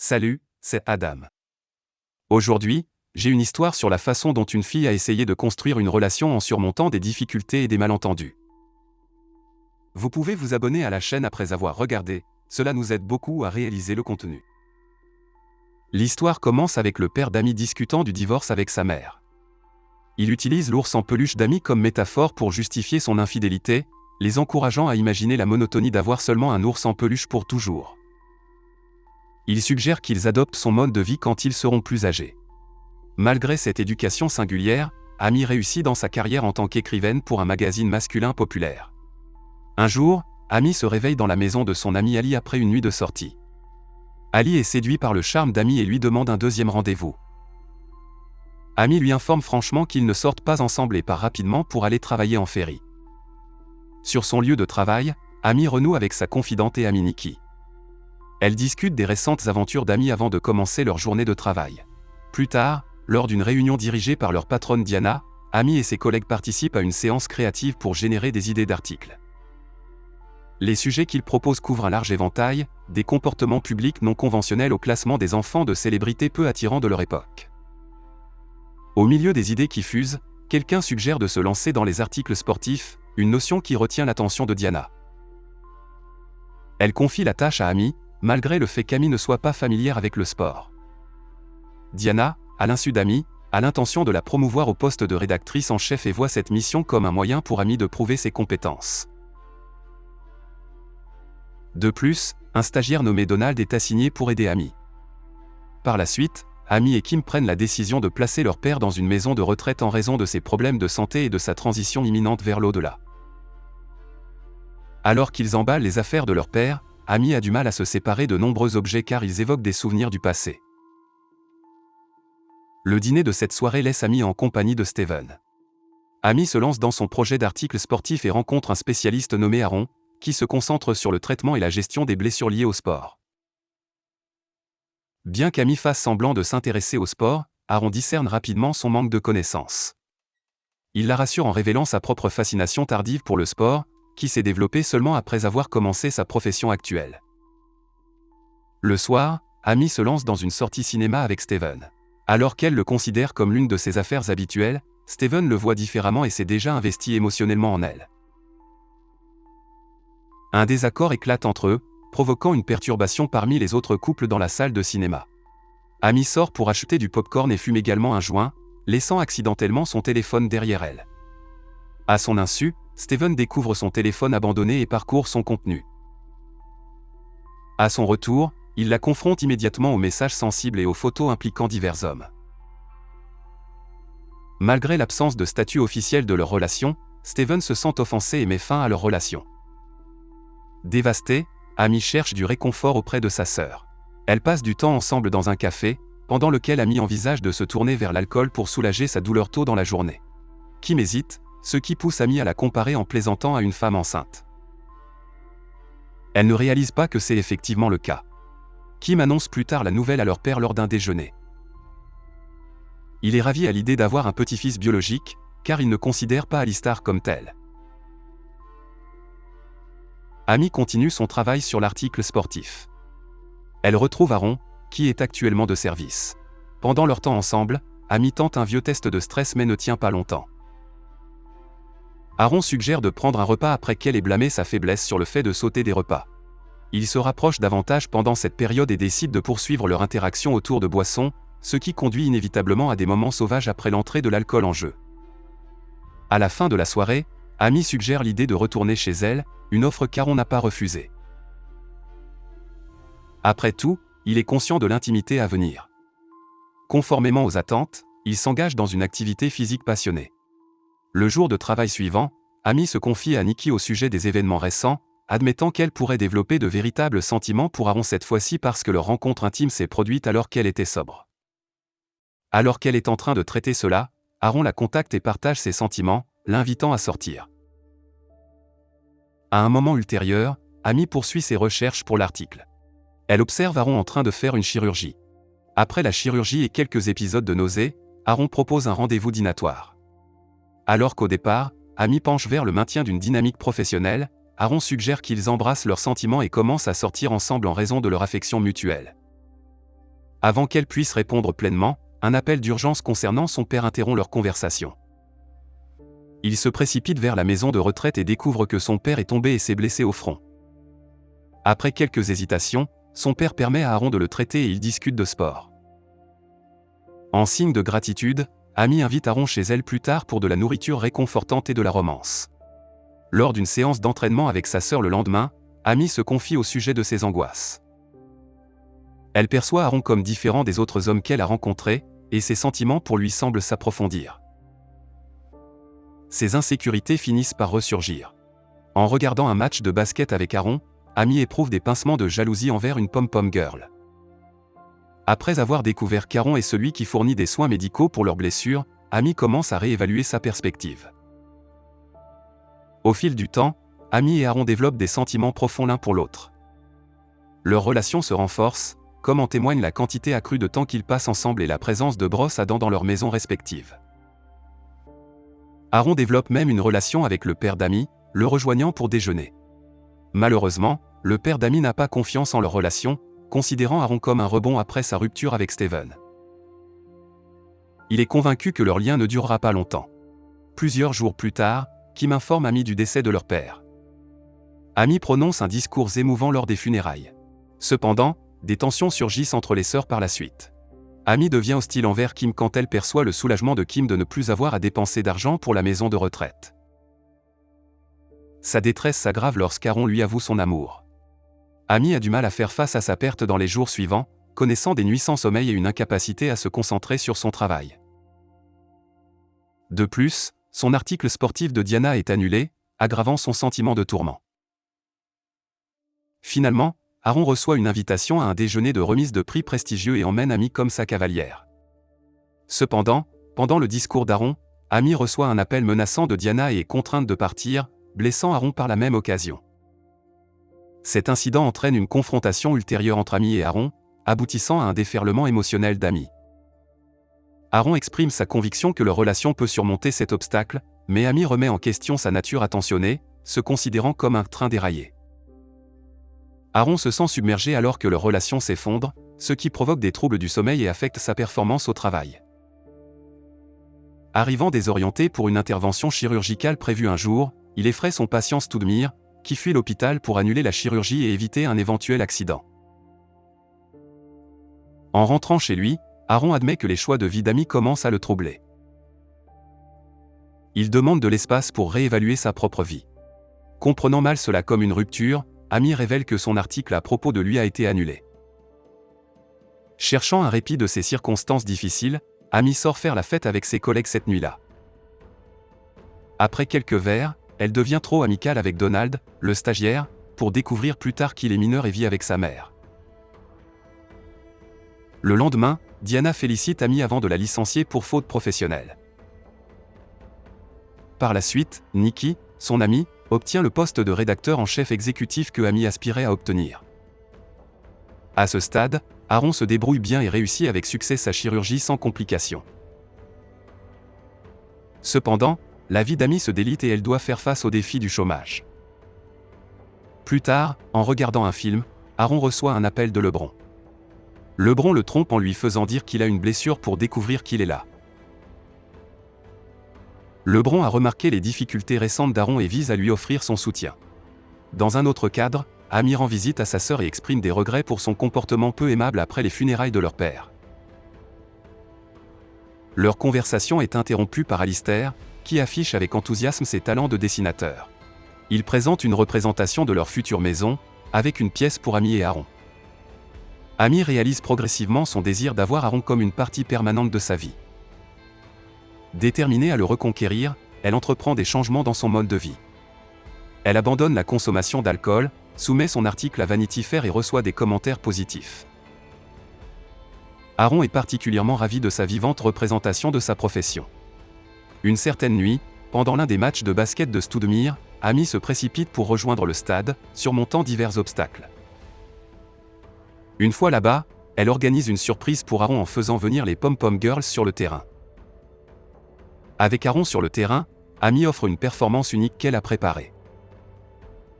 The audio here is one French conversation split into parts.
Salut, c'est Adam. Aujourd'hui, j'ai une histoire sur la façon dont une fille a essayé de construire une relation en surmontant des difficultés et des malentendus. Vous pouvez vous abonner à la chaîne après avoir regardé, cela nous aide beaucoup à réaliser le contenu. L'histoire commence avec le père d'Amy discutant du divorce avec sa mère. Il utilise l'ours en peluche d'Amy comme métaphore pour justifier son infidélité, les encourageant à imaginer la monotonie d'avoir seulement un ours en peluche pour toujours. Il suggère qu'ils adoptent son mode de vie quand ils seront plus âgés. Malgré cette éducation singulière, Amy réussit dans sa carrière en tant qu'écrivaine pour un magazine masculin populaire. Un jour, Amy se réveille dans la maison de son ami Ali après une nuit de sortie. Ali est séduit par le charme d'Amy et lui demande un deuxième rendez-vous. Amy lui informe franchement qu'ils ne sortent pas ensemble et part rapidement pour aller travailler en ferry. Sur son lieu de travail, Amy renoue avec sa confidente et amie Nikki. Elles discutent des récentes aventures d'Amy avant de commencer leur journée de travail. Plus tard, lors d'une réunion dirigée par leur patronne Diana, Amy et ses collègues participent à une séance créative pour générer des idées d'articles. Les sujets qu'ils proposent couvrent un large éventail, des comportements publics non conventionnels au classement des enfants de célébrités peu attirants de leur époque. Au milieu des idées qui fusent, quelqu'un suggère de se lancer dans les articles sportifs, une notion qui retient l'attention de Diana. Elle confie la tâche à Amy, malgré le fait qu'Amy ne soit pas familière avec le sport. Diana, à l'insu d'Amy, a l'intention de la promouvoir au poste de rédactrice en chef et voit cette mission comme un moyen pour Amy de prouver ses compétences. De plus, un stagiaire nommé Donald est assigné pour aider Amy. Par la suite, Amy et Kim prennent la décision de placer leur père dans une maison de retraite en raison de ses problèmes de santé et de sa transition imminente vers l'au-delà. Alors qu'ils emballent les affaires de leur père, Amy a du mal à se séparer de nombreux objets car ils évoquent des souvenirs du passé. Le dîner de cette soirée laisse Amy en compagnie de Steven. Amy se lance dans son projet d'article sportif et rencontre un spécialiste nommé Aaron, qui se concentre sur le traitement et la gestion des blessures liées au sport. Bien qu'Amy fasse semblant de s'intéresser au sport, Aaron discerne rapidement son manque de connaissances. Il la rassure en révélant sa propre fascination tardive pour le sport, qui s'est développée seulement après avoir commencé sa profession actuelle. Le soir, Amy se lance dans une sortie cinéma avec Steven. Alors qu'elle le considère comme l'une de ses affaires habituelles, Steven le voit différemment et s'est déjà investi émotionnellement en elle. Un désaccord éclate entre eux, provoquant une perturbation parmi les autres couples dans la salle de cinéma. Amy sort pour acheter du popcorn et fume également un joint, laissant accidentellement son téléphone derrière elle. À son insu, Steven découvre son téléphone abandonné et parcourt son contenu. À son retour, il la confronte immédiatement aux messages sensibles et aux photos impliquant divers hommes. Malgré l'absence de statut officiel de leur relation, Steven se sent offensé et met fin à leur relation. Dévastée, Amy cherche du réconfort auprès de sa sœur. Elle passe du temps ensemble dans un café, pendant lequel Amy envisage de se tourner vers l'alcool pour soulager sa douleur tôt dans la journée. Kim hésite, ce qui pousse Amy à la comparer en plaisantant à une femme enceinte. Elle ne réalise pas que c'est effectivement le cas. Kim annonce plus tard la nouvelle à leur père lors d'un déjeuner. Il est ravi à l'idée d'avoir un petit-fils biologique, car il ne considère pas Alistar comme tel. Amy continue son travail sur l'article sportif. Elle retrouve Aaron, qui est actuellement de service. Pendant leur temps ensemble, Amy tente un vieux test de stress mais ne tient pas longtemps. Aaron suggère de prendre un repas après qu'elle ait blâmé sa faiblesse sur le fait de sauter des repas. Ils se rapprochent davantage pendant cette période et décident de poursuivre leur interaction autour de boissons, ce qui conduit inévitablement à des moments sauvages après l'entrée de l'alcool en jeu. À la fin de la soirée, Amy suggère l'idée de retourner chez elle, une offre qu'Aaron n'a pas refusée. Après tout, il est conscient de l'intimité à venir. Conformément aux attentes, il s'engage dans une activité physique passionnée. Le jour de travail suivant, Amy se confie à Nikki au sujet des événements récents, admettant qu'elle pourrait développer de véritables sentiments pour Aaron cette fois-ci parce que leur rencontre intime s'est produite alors qu'elle était sobre. Alors qu'elle est en train de traiter cela, Aaron la contacte et partage ses sentiments, l'invitant à sortir. À un moment ultérieur, Amy poursuit ses recherches pour l'article. Elle observe Aaron en train de faire une chirurgie. Après la chirurgie et quelques épisodes de nausées, Aaron propose un rendez-vous dînatoire. Alors qu'au départ, Amy penche vers le maintien d'une dynamique professionnelle, Aaron suggère qu'ils embrassent leurs sentiments et commencent à sortir ensemble en raison de leur affection mutuelle. Avant qu'elle puisse répondre pleinement, un appel d'urgence concernant son père interrompt leur conversation. Il se précipite vers la maison de retraite et découvre que son père est tombé et s'est blessé au front. Après quelques hésitations, son père permet à Aaron de le traiter et ils discutent de sport. En signe de gratitude, Amy invite Aaron chez elle plus tard pour de la nourriture réconfortante et de la romance. Lors d'une séance d'entraînement avec sa sœur le lendemain, Amy se confie au sujet de ses angoisses. Elle perçoit Aaron comme différent des autres hommes qu'elle a rencontrés, et ses sentiments pour lui semblent s'approfondir. Ses insécurités finissent par ressurgir. En regardant un match de basket avec Aaron, Amy éprouve des pincements de jalousie envers une pom-pom girl. Après avoir découvert qu'Aaron est celui qui fournit des soins médicaux pour leurs blessures, Amy commence à réévaluer sa perspective. Au fil du temps, Amy et Aaron développent des sentiments profonds l'un pour l'autre. Leur relation se renforce, comme en témoigne la quantité accrue de temps qu'ils passent ensemble et la présence de brosses à dents dans leurs maisons respectives. Aaron développe même une relation avec le père d'Amy, le rejoignant pour déjeuner. Malheureusement, le père d'Amy n'a pas confiance en leur relation, considérant Aaron comme un rebond après sa rupture avec Steven. Il est convaincu que leur lien ne durera pas longtemps. Plusieurs jours plus tard, Kim informe Amy du décès de leur père. Amy prononce un discours émouvant lors des funérailles. Cependant, des tensions surgissent entre les sœurs par la suite. Amy devient hostile envers Kim quand elle perçoit le soulagement de Kim de ne plus avoir à dépenser d'argent pour la maison de retraite. Sa détresse s'aggrave lorsqu'Aaron lui avoue son amour. Amy a du mal à faire face à sa perte dans les jours suivants, connaissant des nuits sans sommeil et une incapacité à se concentrer sur son travail. De plus, son article sportif de Diana est annulé, aggravant son sentiment de tourment. Finalement, Aaron reçoit une invitation à un déjeuner de remise de prix prestigieux et emmène Amy comme sa cavalière. Cependant, pendant le discours d'Aaron, Amy reçoit un appel menaçant de Diana et est contrainte de partir, blessant Aaron par la même occasion. Cet incident entraîne une confrontation ultérieure entre Amy et Aaron, aboutissant à un déferlement émotionnel d'Amy. Aaron exprime sa conviction que leur relation peut surmonter cet obstacle, mais Amy remet en question sa nature attentionnée, se considérant comme un train déraillé. Aaron se sent submergé alors que leur relation s'effondre, ce qui provoque des troubles du sommeil et affecte sa performance au travail. Arrivant désorienté pour une intervention chirurgicale prévue un jour, il effraie son patient Stoudemire, qui fuit l'hôpital pour annuler la chirurgie et éviter un éventuel accident. En rentrant chez lui, Aaron admet que les choix de vie d'Amy commencent à le troubler. Il demande de l'espace pour réévaluer sa propre vie. Comprenant mal cela comme une rupture, Amy révèle que son article à propos de lui a été annulé. Cherchant un répit de ces circonstances difficiles, Amy sort faire la fête avec ses collègues cette nuit-là. Après quelques verres, elle devient trop amicale avec Donald, le stagiaire, pour découvrir plus tard qu'il est mineur et vit avec sa mère. Le lendemain, Diana félicite Amy avant de la licencier pour faute professionnelle. Par la suite, Nikki, son ami, obtient le poste de rédacteur en chef exécutif que Amy aspirait à obtenir. À ce stade, Aaron se débrouille bien et réussit avec succès sa chirurgie sans complications. Cependant, la vie d'Amy se délite et elle doit faire face au défi du chômage. Plus tard, en regardant un film, Aaron reçoit un appel de LeBron. LeBron le trompe en lui faisant dire qu'il a une blessure pour découvrir qu'il est là. LeBron a remarqué les difficultés récentes d'Aaron et vise à lui offrir son soutien. Dans un autre cadre, Amy rend visite à sa sœur et exprime des regrets pour son comportement peu aimable après les funérailles de leur père. Leur conversation est interrompue par Alistair, qui affiche avec enthousiasme ses talents de dessinateur. Il présente une représentation de leur future maison, avec une pièce pour Amy et Aaron. Amy réalise progressivement son désir d'avoir Aaron comme une partie permanente de sa vie. Déterminée à le reconquérir, elle entreprend des changements dans son mode de vie. Elle abandonne la consommation d'alcool, soumet son article à Vanity Fair et reçoit des commentaires positifs. Aaron est particulièrement ravi de sa vivante représentation de sa profession. Une certaine nuit, pendant l'un des matchs de basket de Stoudemire, Amy se précipite pour rejoindre le stade, surmontant divers obstacles. Une fois là-bas, elle organise une surprise pour Aaron en faisant venir les pom-pom girls sur le terrain. Avec Aaron sur le terrain, Amy offre une performance unique qu'elle a préparée.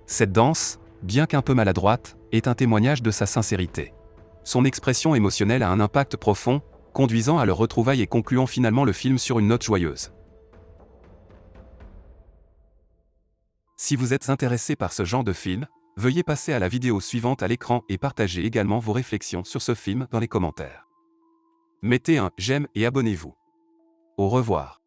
Cette danse, bien qu'un peu maladroite, est un témoignage de sa sincérité. Son expression émotionnelle a un impact profond, conduisant à leur retrouvaille et concluant finalement le film sur une note joyeuse. Si vous êtes intéressé par ce genre de film, veuillez passer à la vidéo suivante à l'écran et partagez également vos réflexions sur ce film dans les commentaires. Mettez un j'aime et abonnez-vous. Au revoir.